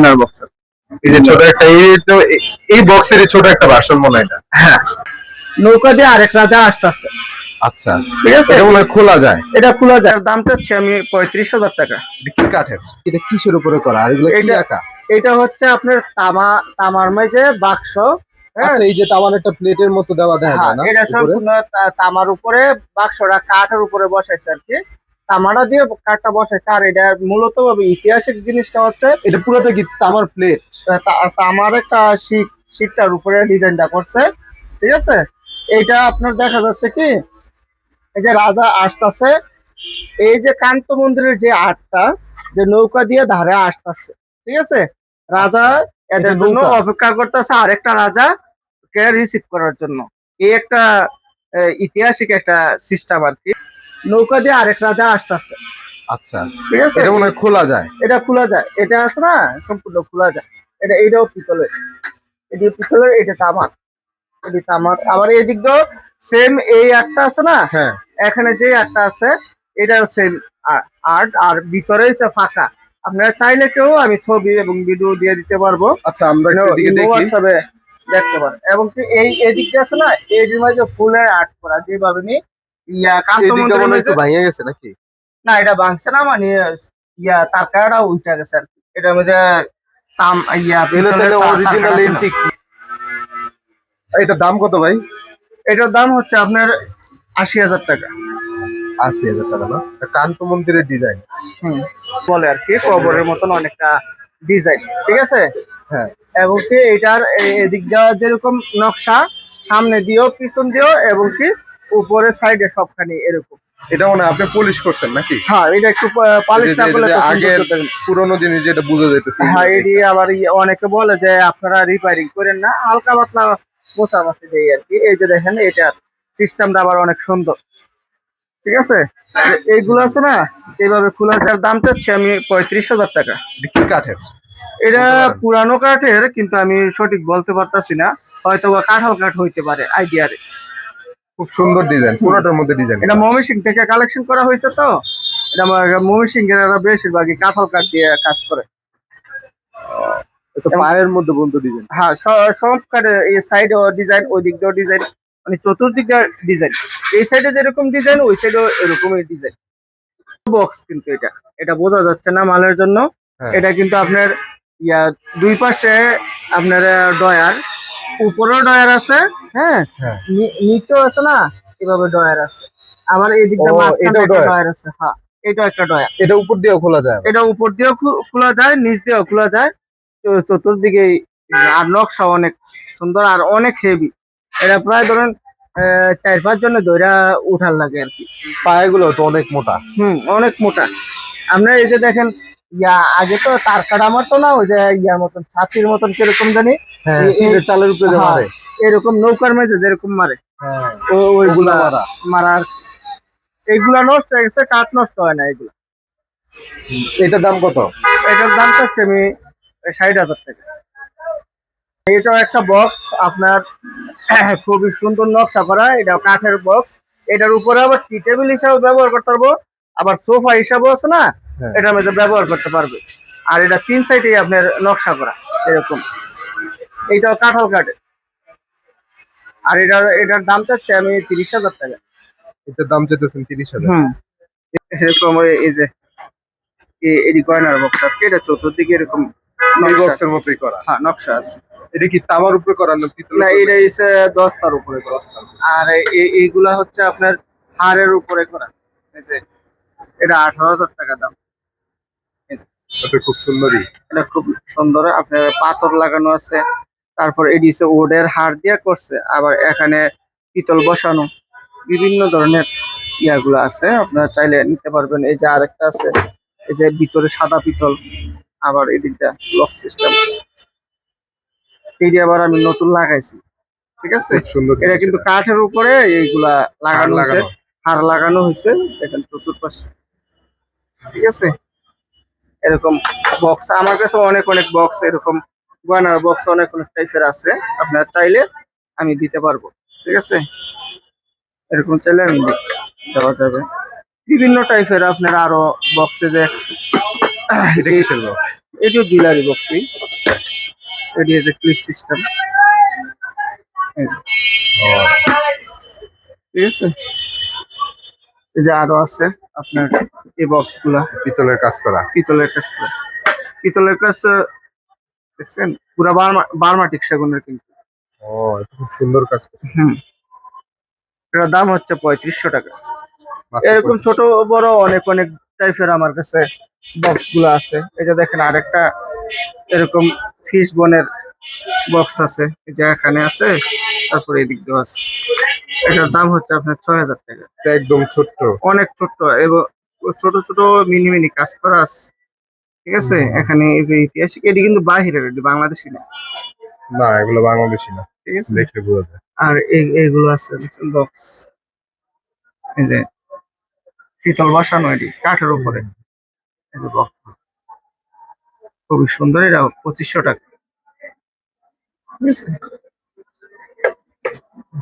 গয়নার বক্স। এই যে ছোট একটা এই বক্সের ছোট একটা ভার্সন মনে হয় এটা। হ্যাঁ, নৌকা দিয়ে আরেক রাজা আসতেছে। আচ্ছা, ঠিক আছে, এটা মনে হয় খোলা যায়। এটা খোলা যায়। দাম চাচ্ছি আমি 35,000 টাকা। এটা কি কাঠের? এটা কিসের উপরে করা? আর এগুলো কি আঁকা? এটা হচ্ছে আপনার তামার মাঝে বাক্স। হ্যাঁ, আচ্ছা, এই যে তামার একটা প্লেটের মতো দেওয়া দেখা যায় না? এটা সম্পূর্ণ তামার উপরে, বাক্সটা কাঠের উপরে বসাইছে আর কি। তামাটা দিয়ে কাঠটা বসাইছে। আর এটা মূলত ঐতিহাসিক জিনিসটা হচ্ছে এটা পুরোটা কি তামার প্লেট? তামার একটা শীটটার উপরে ডিজাইনটা করছে। ঠিক আছে, এইটা আপনার দেখা যাচ্ছে কি, এই যে রাজা আসতেছে, এই যে কান্ত মন্দিরের যে আটটা, যে নৌকা দিয়ে ধারে আসতেছে। ঠিক আছে, রাজা এদের জন্য অপেক্ষা করতেছে আরেকটা রাজা কে রিসিভ করার জন্য। এই একটা ঐতিহাসিক একটা সিস্টেম আর কি। নৌকা দিয়ে আরেক রাজা আসতেছে। আচ্ছা, ঠিক আছে, এটা মনে হয় খোলা যায়। এটা খোলা যায়। এটা আছে না, সম্পূর্ণ খোলা যায়। এইটাও পিতলের, এটি পিতলের, এটা তামার, এটি তামার। আবার এদিক দিয়েও সেম এই একটা আছে না, হ্যাঁ, এখানে যে একটা আছে এটাও সেম আর্ট। আর ভিতরে হচ্ছে ফাঁকা। আপনারা চাইলে কেউ আমি ছবি এবং ভিডিও দিয়ে দিতে পারবো। আচ্ছা, আমরা একটু এদিকে দেখি। হোয়াটসঅ্যাপে দেখতে পারেন। এবং কি এই এদিক দিয়ে আছে না, এই মাঝে ফুলের আর্ট করা যেভাবে নি কান্ত মন্দিরের মাঝে ভাঙে গেছে নাকি? না, এটা ভাঙছে না, মানে তার কাটা উল্টা গেছে আর কি। এটার মধ্যে অরিজিনাল এন্টিক। এটার দাম কত ভাই? এটার দাম হচ্ছে আপনার 80,000 টাকা। 80,000 টাকা না? কান্ত মন্দিরের ডিজাইন বলে আর কি, কবরের মতন অনেকটা ডিজাইন। ঠিক আছে, হ্যাঁ। এবং কি এটার এদিক দেওয়া যেরকম নকশা, সামনে দিয়েও পিছন দিয়েও, এবং কি উপরে সাইডে সবখানে এরকম। এটা মনে হয় আপনি পলিশ করছেন নাকি? হ্যাঁ, এটা একটু পালিশ না করলে তো আগের পুরনো জিনিস যেটা বোঝা যাইতেছে। হ্যাঁ, এটি আবার অনেকে বলে যে আপনারা রিপেয়ারিং করেন না, হালকা পাতলা মোছামাছি দেই আর কি। এই যে দেখেন, এটার সিস্টেমটা আবার অনেক সুন্দর। ঠিক আছে, এইগুলো আছে না, এইভাবে খোলাটার দাম চাচ্ছি আমি 35,000 টাকা। কি কাঠের? এটা পুরানো কাঠের, কিন্তু আমি সঠিক বলতে পারতাছি না, হয়তো বা কাঁঠাল কাঠ হইতে পারে আইডিয়ারে। খুব সুন্দর ডিজাইন, পুরোটার মধ্যে ডিজাইন। এটা ময়মনসিংহ থেকে কালেকশন করা হয়েছে তো। এটা ময়মনসিংহের বেশিরভাগই কাঁঠাল কাঠ দিয়ে কাজ করে। এটা পায়ের মধ্যে বন্ধ ডিজাইন। হ্যাঁ, সব কাঠে এই সাইডে ডিজাইন, ওই দিক দিয়েও ডিজাইন, মানে চতুর্দিকে ডিজাইন। এই সাইডে যেরকম ডিজাইন, ওই সাইডেও এরকমই ডিজাইন। বক্স কিন্তু এটা বোঝা যাচ্ছে না মালের জন্য। এটা কিন্তু আপনার দুই পাশে আপনার ডয়ার, উপরেও ডয়ার আছে, হ্যাঁ, নিচেও আছে না, এভাবে ডয়ার আছে। আবার এই দিকটা মাঝখানে একটা ডয়ার আছে। হ্যাঁ, এটা একটা ডয়ার। এটা উপর দিয়েও খোলা যায়? এটা উপর দিয়েও খোলা যায়, নিচ দিয়েও খোলা যায়, চতুর্দিকে। আর নকশা অনেক সুন্দর আর অনেক হেভি। এটা প্রায় ধরেন 4-5 জনে ধরে উঠার লাগে আর কি। পায়েগুলো তো অনেক মোটা। অনেক মোটা। আপনার এই যে দেখেন, আগে তো তার কাটা মারতো না, ওই যে ইয়ার মতন, ছাতির মতন কিরকম জানি, চালের উপরে মারে, এরকম নৌকার মেঝে যেরকম মারে, ওইগুলা মারার। এইগুলা নষ্ট হয়ে গেছে, কাঠ নষ্ট হয় না এগুলা। এটার দাম কত? এটার দাম চাচ্ছি আমি 60,000 টাকা। এটাও একটা বক্স আপনার, খুবই সুন্দর নকশা করা। এটা কাঠের বক্স। এটার উপরে আবার টি টেবিল হিসাবে ব্যবহার করতে পারবো, আবার সোফা হিসাবে আছে না, এটার মধ্যে ব্যবহার করতে পারবে। আর এটা 3 সাইডে আপনার নকশা করা এরকম। এইটাও কাঁঠাল কাঠের। আর এটার দাম চাচ্ছি আমি 30,000 টাকা। এটার দাম চাইতেছেন 30,000? এরকম এই যে এডি কর্নার বক্স আছে, এটা চতুর্দিকে এরকম বক্সের মতোই করা। হ্যাঁ, নকশা আছে। এটা কি তামার উপরে করা না পিতলের? না, এটা হচ্ছে দস্তার উপরে করা। আর এইগুলা হচ্ছে আপনার হাড়ের উপরে করা। এই যে এটা 18,000 টাকা দাম। এটা খুব সুন্দরই। এটা খুব সুন্দর, আপনার পাথর লাগানো আছে। তারপর এটি হচ্ছে ওডের হাড় দিয়ে করছে। আবার এখানে পিতল বসানো, বিভিন্ন ধরনের ইয়াগুলো আছে, আপনারা চাইলে নিতে পারবেন। এই যে আরেকটা আছে, এই যে ভিতরে সাদা পিতল। আবার এদিকটা লক সিস্টেম, এইটা আবার আমি নতুন লাগাইছি। ঠিক আছে, এটা কিন্তু কাঠের উপরে এইগুলা লাগানো হয়েছে, হাড় লাগানো হয়েছে। দেখেন চতুর্পাশ। ঠিক আছে, এরকম বক্স আমার কাছে অনেক বক্স, এরকম গয়নার বক্স অনেক টাইপের আছে। আপনারা চাইলে আমি দিতে পারবো। ঠিক আছে, এরকম চাইলে আমি দেওয়া যাবে। বিভিন্ন টাইপের আপনার আরো বক্সে যে এটিও জুয়েলারি বক্সই, এটি যে ক্লিপ সিস্টেম, ও, ঠিক আছে। এই যে আরো আছে আপনার এই বক্স গুলা, পিতলের কাজ করা। পিতলের কাজ করা। পিতলের কাজ দেখছেন পুরা বার্মাটিক সেগুনের কিন্তু। ও, এটা খুব সুন্দর কাজ করছে। হুম, এটার দাম হচ্ছে 3500 টাকা। মাত্র এরকম 35। ছোট বড় অনেক অনেক টাইপের আমার কাছে বক্স গুলো আছে। এই যে দেখেন আরেকটা এরকম ফিশ বোনের বক্স আছে, এই যে এখানে আছে, তারপরে এদিক দিয়ে আছে। এটার দাম হচ্ছে আপনার 6000 টাকা। এটা একদম ছোট্ট। অনেক ছোট্ট এবং ছোট ছোট মিনি মিনি কাজ করা আছে, ঠিক আছে। হুম। এখানে এই যে ইতিহাস, এটি কিন্তু বাহিরের, এটি বাংলাদেশি না, না, এগুলো বাংলাদেশি না, ঠিক আছে। দেখলে বোঝা যায়। আর এইগুলো আছে বক্স, এই যে পিতল বসানো, এটি কাঠের উপরে, এই যে বক্স খুবই সুন্দর, এটা 2500 টাকা, ঠিক আছে।